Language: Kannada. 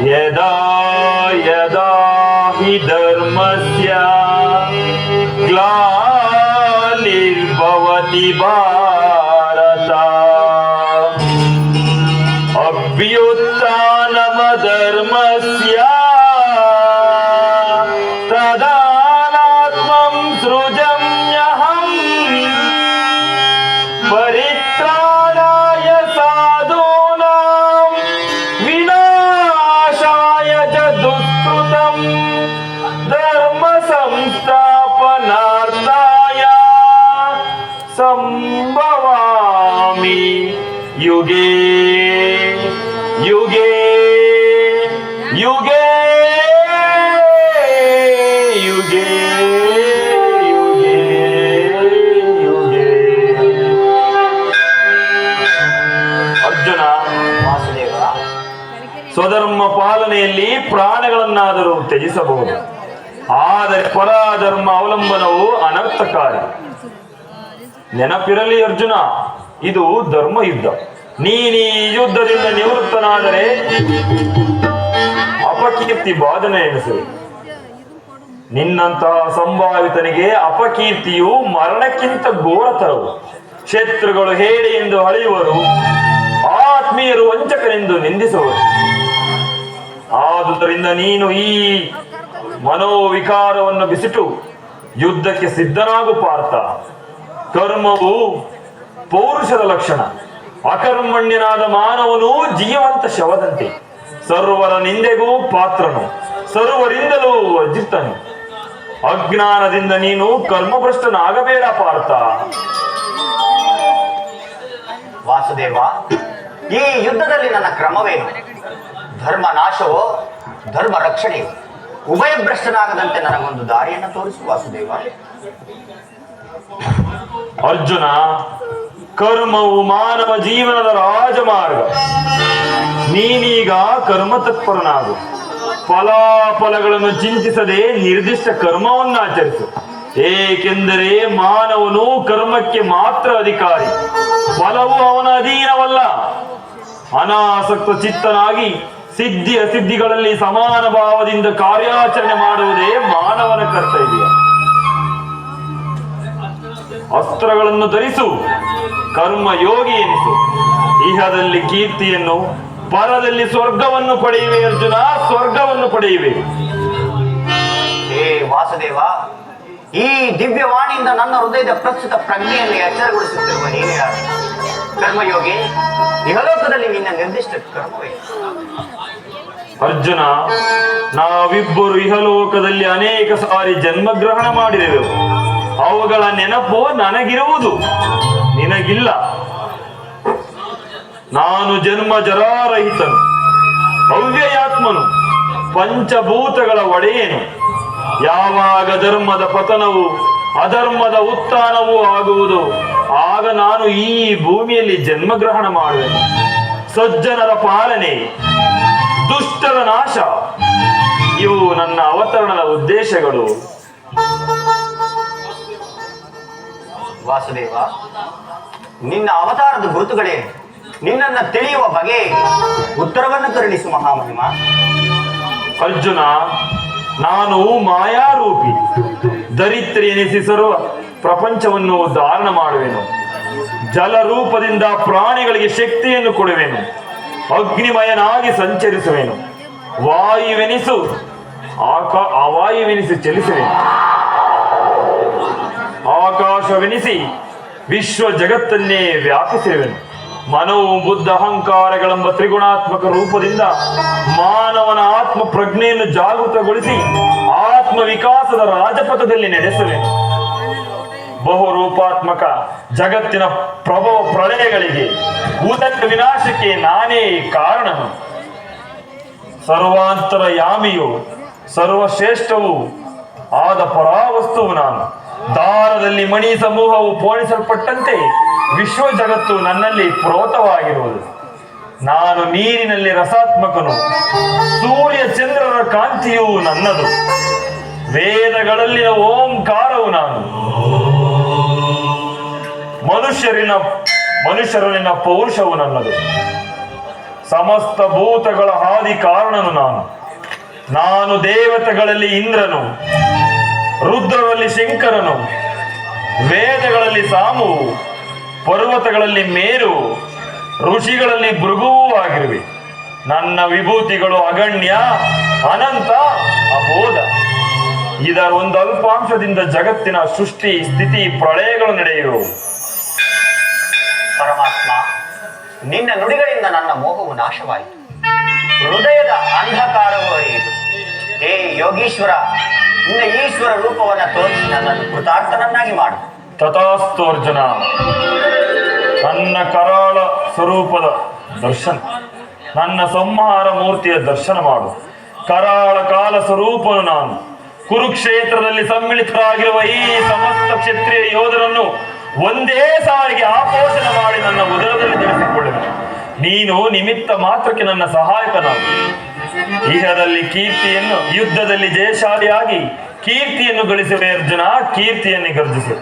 ಯದಾ ಯದಾ ಹಿ ಧರ್ಮಸ್ಯ ಗ್ಲಾನಿರ್ಭವತಿ ಭಾರತ ಅಭ್ಯುತ್ಥಾನಮಧರ್ಮಸ್ಯ ತದಾನಾತ್ಮಂ ಸೃಜಮ್ಯಹಂ ಪರಿತ್ರಾಣಾಯ ಸಾಧೂನಾಂ ವಿನಾಶಾಯ ಚ ದುಷ್ಕೃತಂ ಧರ್ಮ ಸಂಸ್ಥಾಪನಾರ್ಥಾಯ ಸಂಭವಾಮಿ ಯುಗೇ ಯುಗೇ ಯುಗೇ ಯುಗೇ ಯುಗೇ ಯುಗೇ. ಅರ್ಜುನ, ಸ್ವಧರ್ಮ ಪಾಲನೆಯಲ್ಲಿ ಪ್ರಾಣಗಳನ್ನಾದರೂ ತ್ಯಜಿಸಬಹುದು, ಆದರೆ ಪರಾಧರ್ಮ ಅವಲಂಬನವು ಅನರ್ಥಕಾರಿ. ನೆನಪಿರಲಿ ಅರ್ಜುನ, ಇದು ಧರ್ಮ ಯುದ್ಧ. ನೀನೀ ಯುದ್ಧದಿಂದ ನಿವೃತ್ತನಾದರೆ ಅಪಕೀರ್ತಿ ಬಾಧನೆ ಎನಿಸಲಿ. ನಿನ್ನಂತಹ ಸಂಭಾವಿತನಿಗೆ ಅಪಕೀರ್ತಿಯು ಮರಣಕ್ಕಿಂತ ಘೋರತರವು. ಶತ್ರುಗಳು ಹೇಳಿ ಎಂದು ಅಳೆಯುವರು, ಆತ್ಮೀಯರು ವಂಚಕನೆಂದು ನಿಂದಿಸುವರು. ಆದುದರಿಂದ ನೀನು ಈ ಮನೋವಿಕಾರವನ್ನು ಬಿಸಿಟು ಯುದ್ಧಕ್ಕೆ ಸಿದ್ಧನಾಗು ಪಾರ್ಥ. ಕರ್ಮವು ಪೌರುಷದ ಲಕ್ಷಣ. ಅಕರ್ಮಣ್ಯನಾದ ಮಾನವನು ಜೀವಂತ ಶವದಂತೆ, ಸರ್ವರ ನಿಂದೆಗೂ ಪಾತ್ರನು, ಸರ್ವರಿಂದಲೂ ವರ್ಜಿತನು. ಅಜ್ಞಾನದಿಂದ ನೀನು ಕರ್ಮಭ್ರಷ್ಟನಾಗಬೇಡ ಪಾರ್ಥ. ವಾಸುದೇವ, ಈ ಯುದ್ಧದಲ್ಲಿ ನನ್ನ ಕ್ರಮವೇನು? ಧರ್ಮ ನಾಶವೋ ಧರ್ಮ ರಕ್ಷಣೆಯೋ? ಉಭಯಭ್ರಷ್ಟನಾಗದಂತೆ ನನಗೊಂದು ದಾರಿಯನ್ನು ತೋರಿಸು ವಾಸುದೇವ. ಅರ್ಜುನ, ಕರ್ಮವು ಮಾನವ ಜೀವನದ ರಾಜಮಾರ್ಗ. ನೀನೀಗ ಕರ್ಮ ತತ್ಪರನಾಗು. ಫಲಾಫಲಗಳನ್ನು ಚಿಂತಿಸದೆ ನಿರ್ದಿಷ್ಟ ಕರ್ಮವನ್ನು ಆಚರಿಸು. ಏಕೆಂದರೆ ಮಾನವನು ಕರ್ಮಕ್ಕೆ ಮಾತ್ರ ಅಧಿಕಾರಿ, ಫಲವು ಅವನ ಅಧೀನವಲ್ಲ. ಅನಾಸಕ್ತ ಚಿತ್ತನಾಗಿ ಸಿದ್ಧಿ ಅಸಿದ್ಧಿಗಳಲ್ಲಿ ಸಮಾನ ಭಾವದಿಂದ ಕಾರ್ಯಾಚರಣೆ ಮಾಡುವುದೇ ಮಾನವನ ಕರ್ತವ್ಯ. ಅಸ್ತ್ರಗಳನ್ನು ಧರಿಸು, ಕರ್ಮ ಯೋಗಿ ಎನಿಸು. ಇಹದಲ್ಲಿ ಕೀರ್ತಿಯನ್ನು, ಪರದಲ್ಲಿ ಸ್ವರ್ಗವನ್ನು ಪಡೆಯುವೆ ಅರ್ಜುನ, ಸ್ವರ್ಗವನ್ನು ಪಡೆಯುವೆ. ಹೇ ವಾಸುದೇವ, ಈ ದಿವ್ಯವಾಣಿಯಿಂದ ನನ್ನ ಹೃದಯದ ಪ್ರಸ್ತುತ ಪ್ರಜ್ಞೆಯನ್ನು ಎಚ್ಚರಗೊಳಿಸುತ್ತಿರುವ ನೀನೇ ಕರ್ಮಯೋಗಿ. ಇಹಲೋಕದಲ್ಲಿ ನಿನ್ನ ನಿರ್ದಿಷ್ಟ ಕರ್ಮವೇ? ಅರ್ಜುನ, ನಾವಿಬ್ಬರು ಇಹಲೋಕದಲ್ಲಿ ಅನೇಕ ಸಾರಿ ಜನ್ಮಗ್ರಹಣ ಮಾಡಿದೆವು. ಅವುಗಳ ನೆನಪು ನನಗಿರುವುದು, ನಿನಗಿಲ್ಲ. ನಾನು ಜನ್ಮ ಜರಾರಹಿತನು, ಅವ್ಯಯಾತ್ಮನು, ಪಂಚಭೂತಗಳ ಒಡೆಯನು. ಯಾವಾಗ ಧರ್ಮದ ಪತನವು ಅಧರ್ಮದ ಉತ್ಥಾನವೂ ಆಗುವುದು, ಆಗ ನಾನು ಈ ಭೂಮಿಯಲ್ಲಿ ಜನ್ಮಗ್ರಹಣ ಮಾಡುವೆನು. ಸಜ್ಜನರ ಪಾಲನೆ, ದುಷ್ಟರ ನಾಶ, ಇವು ನನ್ನ ಅವತರಣದ ಉದ್ದೇಶಗಳು. ವಾಸುದೇವ, ನಿನ್ನ ಅವತಾರದ ಗುರುತುಗಳೇನು? ನಿನ್ನನ್ನ ತಿಳಿಯುವ ಬಗೆ ಉತ್ತರವನ್ನು ಕರುಣಿಸು ಮಹಾಮಹಿಮ. ಅರ್ಜುನ, ನಾನು ಮಾಯಾರೂಪಿ, ದರಿದ್ರಿ ಎನಿಸಿ ಸರ್ವ ಪ್ರಪಂಚವನ್ನು ಧಾರಣ ಮಾಡುವೆನು. ಜಲ ರೂಪದಿಂದ ಪ್ರಾಣಿಗಳಿಗೆ ಶಕ್ತಿಯನ್ನು ಕೊಡುವೆನು. ಅಗ್ನಿಮಯನಾಗಿ ಸಂಚರಿಸುವೆನು. ವಾಯುವೆನಿಸು ಅವಾಯುವೆನಿಸಿ ಚಲಿಸುವೆನು. ಆಕಾಶವೆನಿಸಿ ವಿಶ್ವ ಜಗತ್ತನ್ನೇ ವ್ಯಾಪಿಸಿರುವೆನು. ಮನವು ಬುದ್ಧ ಅಹಂಕಾರಗಳೆಂಬ ತ್ರಿಗುಣಾತ್ಮಕ ರೂಪದಿಂದ ಮಾನವನ ಆತ್ಮ ಪ್ರಜ್ಞೆಯನ್ನು ಜಾಗೃತಗೊಳಿಸಿ ಆತ್ಮ ವಿಕಾಸದ ರಾಜಪಥದಲ್ಲಿ ನಡೆಸುವೆನು. ಬಹುರೂಪಾತ್ಮಕ ಜಗತ್ತಿನ ಪ್ರಭವ ಪ್ರಳಯಗಳಿಗೆ, ಉದಕ ವಿನಾಶಕ್ಕೆ ನಾನೇ ಕಾರಣನು. ಸರ್ವಾಂತರ ಯಾಮಿಯು ಸರ್ವಶ್ರೇಷ್ಠವೂ ಆದ ಪರಾವಸ್ತುವು ನಾನು. ದಾರದಲ್ಲಿ ಮಣಿ ಸಮೂಹವು ಪೋಣಿಸಲ್ಪಟ್ಟಂತೆ ವಿಶ್ವ ಜಗತ್ತು ನನ್ನಲ್ಲಿ ಪ್ರೋತವಾಗಿರುವುದು. ನಾನು ನೀರಿನಲ್ಲಿ ರಸಾತ್ಮಕನು, ಸೂರ್ಯ ಚಂದ್ರರ ಕಾಂತಿಯು ನನ್ನದು. ವೇದಗಳಲ್ಲಿನ ಓಂಕಾರವು ನಾನು. ಮನುಷ್ಯರಲ್ಲಿನ ಪೌರುಷವು ನನ್ನದು. ಸಮಸ್ತ ಭೂತಗಳ ಆದಿ ಕಾರಣನು ನಾನು ದೇವತೆಗಳಲ್ಲಿ ಇಂದ್ರನು, ರುದ್ರರಲ್ಲಿ ಶಂಕರನು, ವೇದಗಳಲ್ಲಿ ಸಾಮುವು, ಪರ್ವತಗಳಲ್ಲಿ ಮೇರು, ಋಷಿಗಳಲ್ಲಿ ಭೃಗುವೂ ಆಗಿರುವೆ. ನನ್ನ ವಿಭೂತಿಗಳು ಅಗಣ್ಯ, ಅನಂತ, ಅಬೋಧ. ಇದರ ಒಂದು ಅಲ್ಪಾಂಶದಿಂದ ಜಗತ್ತಿನ ಸೃಷ್ಟಿ, ಸ್ಥಿತಿ, ಪ್ರಳಯಗಳು ನಡೆಯುವು. ಪರಮಾತ್ಮ, ನಿನ್ನ ನುಡಿಗಳಿಂದ ನನ್ನ ಮೋಹವು ನಾಶವಾಯಿತು, ಹೃದಯದ ಅಂಧಕಾರವು ಅರಿಯಿತು. ಹೇ ಯೋಗೀಶ್ವರ, ನಿನ್ನ ಈಶ್ವರ ರೂಪವನ್ನು ತೋರಿಸಿ ನನ್ನನ್ನು ಕೃತಾರ್ಥನನ್ನಾಗಿ ಮಾಡು. ತಥಾಸ್ತು ಅರ್ಜುನ. ನನ್ನ ಕರಾಳ ಸ್ವರೂಪದ ದರ್ಶನ, ನನ್ನ ಸಂಹಾರ ಮೂರ್ತಿಯ ದರ್ಶನ ಮಾಡು. ಕರಾಳ ಕಾಲ ಸ್ವರೂಪನು ನಾನು. ಕುರುಕ್ಷೇತ್ರದಲ್ಲಿ ಸಮ್ಮಿಳಿತರಾಗಿರುವ ಈ ಸಮಸ್ತ ಕ್ಷತ್ರಿಯ ಯೋಧರನ್ನು ಒಂದೇ ಸಾರಿಗೆ ಆಪೋಷಣ ಮಾಡಿ ನನ್ನ ಉದರದಲ್ಲಿ ಧರಿಸಿಕೊಳ್ಳುವೆ. ನೀನು ನಿಮಿತ್ತ ಮಾತ್ರಕ್ಕೆ ನನ್ನ ಸಹಾಯಕನಾಗು. ಇಹದಲ್ಲಿ ಕೀರ್ತಿಯನ್ನು, ಯುದ್ಧದಲ್ಲಿ ಜಯಶಾಲಿಯಾಗಿ ಕೀರ್ತಿಯನ್ನು ಗಳಿಸುವೆ ಅರ್ಜುನ, ಕೀರ್ತಿಯನ್ನು ಗರ್ಜಿಸು.